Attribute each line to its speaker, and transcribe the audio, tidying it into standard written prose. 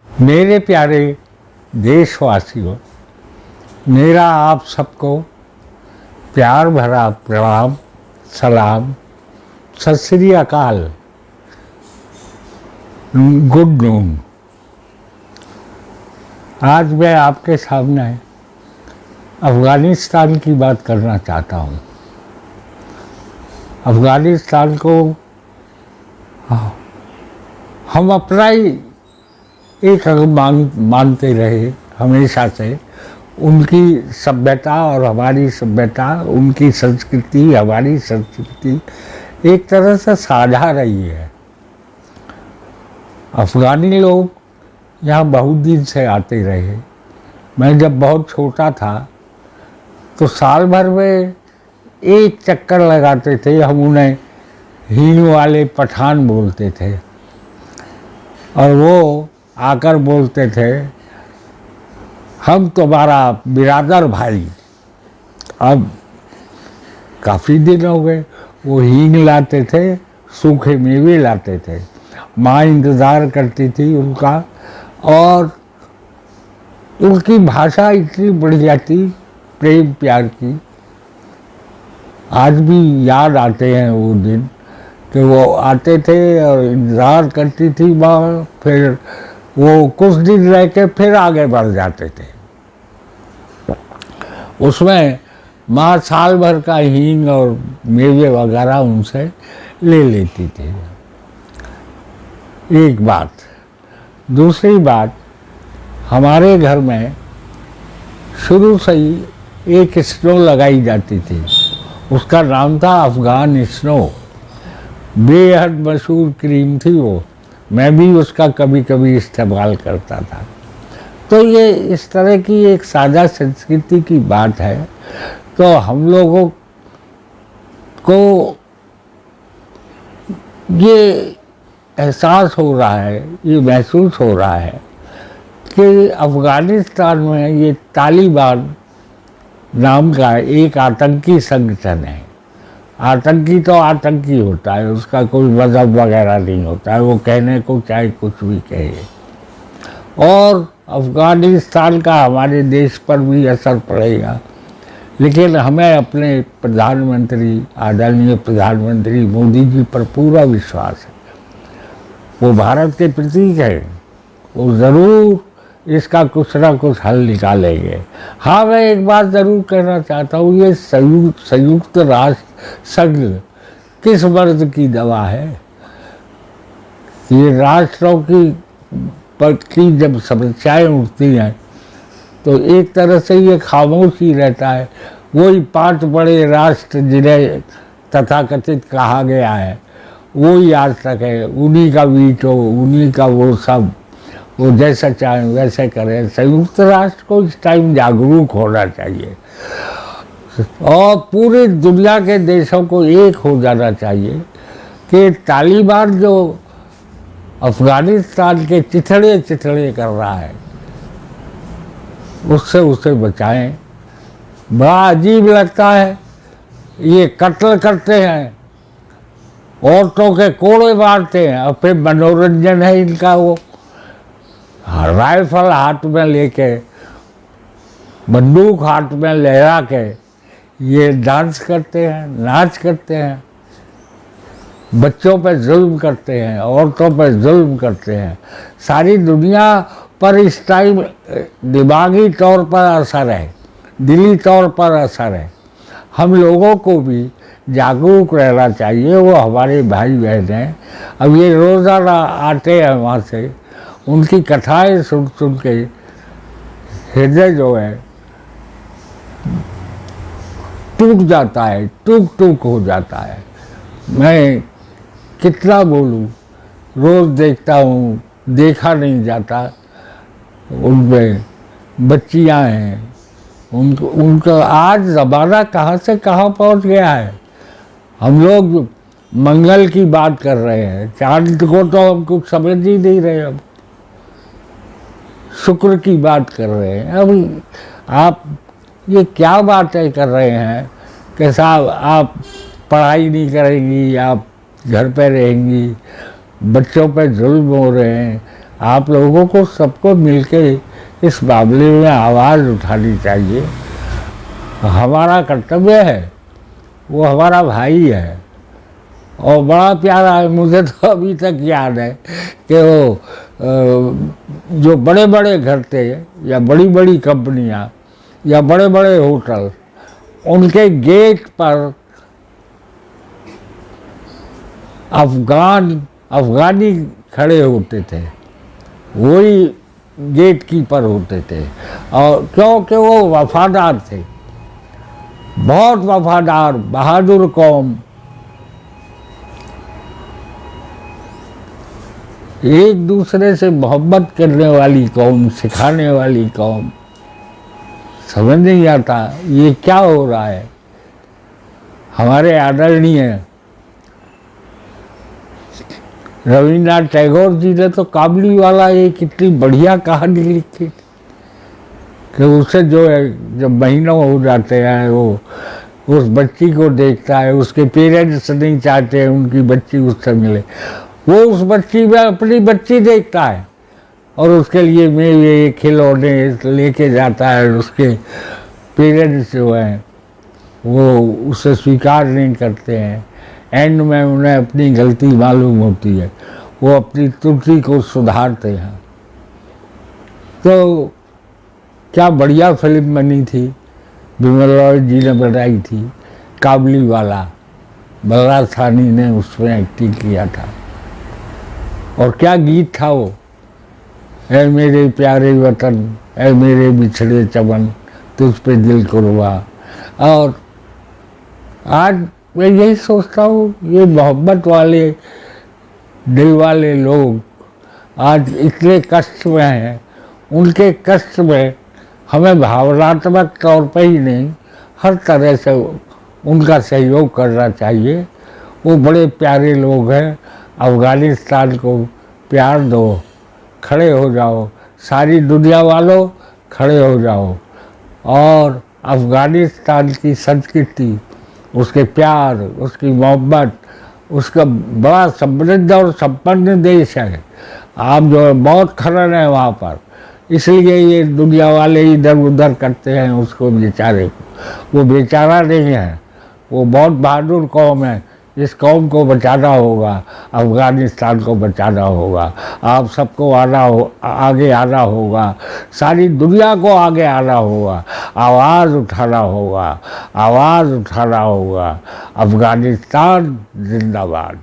Speaker 1: मेरे प्यारे देशवासियों, मेरा आप सबको प्यार भरा प्रणाम, सलाम, सत श्री अकाल, गुड नून। आज मैं आपके सामने अफ़गानिस्तान की बात करना चाहता हूँ। अफ़गानिस्तान को हम अपना ही एक मानते रहे हमेशा से। उनकी सभ्यता और हमारी सभ्यता, उनकी संस्कृति हमारी संस्कृति एक तरह से साझा रही है। अफ़गानी लोग यहाँ बहुत दिन से आते रहे। मैं जब बहुत छोटा था तो साल भर में एक चक्कर लगाते थे। हम उन्हें हींग वाले पठान बोलते थे और वो आकर बोलते थे, हम तुम्हारा बिरादर भाई। अब काफ़ी दिन हो गए। वो हींग लाते थे, सूखे मेवे लाते थे। माँ इंतज़ार करती थी उनका, और उनकी भाषा इतनी बढ़िया थी, प्रेम प्यार की। आज भी याद आते हैं वो दिन कि वो आते थे और इंतज़ार करती थी माँ। फिर वो कुछ दिन रह के फिर आगे बढ़ जाते थे। उसमें माँ साल भर का हींग और मेवे वगैरह उनसे ले लेती थी। एक बात। दूसरी बात, हमारे घर में शुरू से ही एक स्नो लगाई जाती थी। उसका नाम था अफ़गान स्नो। बेहद मशहूर क्रीम थी वो। मैं भी उसका कभी कभी इस्तेमाल करता था। तो ये इस तरह की एक साझा संस्कृति की बात है। तो हम लोगों को ये एहसास हो रहा है, ये महसूस हो रहा है कि अफ़गानिस्तान में ये तालिबान नाम का एक आतंकी संगठन है। आतंकी तो आतंकी होता है, उसका कोई मज़हब वगैरह नहीं होता है। वो कहने को चाहे कुछ भी कहे। और अफ़गानिस्तान का हमारे देश पर भी असर पड़ेगा। लेकिन हमें अपने प्रधानमंत्री, आदरणीय प्रधानमंत्री मोदी जी पर पूरा विश्वास है। वो भारत के प्रतीक है। वो ज़रूर इसका कुछ ना कुछ हल निकालेंगे। हाँ, मैं एक बात ज़रूर कहना चाहता हूँ, ये संयुक्त राष्ट्र संघ किस मर्द की दवा है? ये राष्ट्रों की जब समस्याएं उठती हैं तो एक तरह से ये खामोश ही रहता है। वही 5 बड़े राष्ट्र जिन्हें तथाकथित कहा गया है, वही आज तक है। उन्हीं का वीटो, उन्हीं का वो सब, वो जैसा चाहें वैसे करें। संयुक्त राष्ट्र को इस टाइम जागरूक होना चाहिए और पूरी दुनिया के देशों को एक हो जाना चाहिए कि तालिबान जो अफ़गानिस्तान के चिथड़े कर रहा है, उससे उसे बचाएं। बड़ा अजीब लगता है, ये कत्ल करते हैं, औरतों के कोड़े मारते हैं, और फिर मनोरंजन है इनका। वो राइफल हाथ में लेके, बंदूक हाथ में लहरा के ये डांस करते हैं, नाच करते हैं, बच्चों पे जुल्म करते हैं, औरतों पे जुल्म करते हैं। सारी दुनिया पर इस टाइम दिमागी तौर पर असर है, दिली तौर पर असर है। हम लोगों को भी जागरूक रहना चाहिए। वो हमारे भाई बहन हैं। अब ये रोज़ाना आते हैं वहाँ से, उनकी कथाएं सुन सुन के हृदय जो है टूट जाता है, टूक हो जाता है। मैं कितना बोलूँ, रोज़ देखता हूँ, देखा नहीं जाता। उनमें बच्चियाँ हैं, उनका आज ज़माना कहाँ से कहाँ पहुँच गया है। हम लोग मंगल की बात कर रहे हैं, चांद को तो हम कुछ समझ ही नहीं रहे। अब शुक्र की बात कर रहे हैं। अब आप ये क्या बातें कर रहे हैं कि साहब आप पढ़ाई नहीं करेंगी, आप घर पे रहेंगी, बच्चों पे जुल्म हो रहे हैं। आप लोगों को सबको मिलके इस मामले में आवाज़ उठानी चाहिए। हमारा कर्तव्य है, वो हमारा भाई है और बड़ा प्यारा है। मुझे तो अभी तक याद है कि वो जो बड़े बड़े घर थे या बड़ी बड़ी कंपनियां या बड़े बड़े होटल, उनके गेट पर अफगानी खड़े होते थे, वही गेट कीपर होते थे। और क्योंकि वो वफादार थे, बहुत वफादार, बहादुर कौम, एक दूसरे से मोहब्बत करने वाली कौम, सिखाने वाली कौम। समझ नहीं आता ये क्या हो रहा है। हमारे आदरणीय रविन्द्रनाथ टैगोर जी ने तो काबुली वाला एक इतनी बढ़िया कहानी लिखी कि उसे जो है, जब महीनों हो जाते हैं, वो उस बच्ची को देखता है, उसके पेरेंट्स नहीं चाहते हैं उनकी बच्ची उससे मिले, वो उस बच्ची में अपनी बच्ची देखता है और उसके लिए मेवे खिलौने लेके जाता है। उसके पेरेंट्स जो हैं वो उसे स्वीकार नहीं करते हैं। एंड में उन्हें अपनी गलती मालूम होती है, वो अपनी त्रुटि को सुधारते हैं। तो क्या बढ़िया फिल्म बनी थी, बिमल रॉय जी ने बनाई थी, काबुली वाला। बलराज साहनी ने उसमें एक्टिंग किया था और क्या गीत था वो, ऐ मेरे प्यारे वतन, ऐ मेरे बिछड़े चमन, तुझ पे दिल कुर्बा। और आज मैं यही सोचता हूँ, ये मोहब्बत वाले दिल वाले लोग आज इतने कष्ट में हैं। उनके कष्ट में हमें भावनात्मक तौर पर ही नहीं, हर तरह से उनका सहयोग करना चाहिए। वो बड़े प्यारे लोग हैं। अफ़गानिस्तान को प्यार दो, खड़े हो जाओ, सारी दुनिया वालों खड़े हो जाओ और अफ़गानिस्तान की संस्कृति, उसके प्यार, उसकी मोहब्बत, उसका बड़ा समृद्ध और संपन्न देश है। आप जो है बहुत खनन है वहाँ पर, इसलिए ये दुनिया वाले इधर उधर करते हैं उसको बेचारे को। वो बेचारा नहीं है, वो बहुत बहादुर कौम है। इस कौम को बचाना होगा, अफ़गानिस्तान को बचाना होगा। आप सबको आगे आना होगा, सारी दुनिया को आगे आना होगा, आवाज़ उठाना होगा, आवाज़ उठाना होगा। अफ़गानिस्तान जिंदाबाद।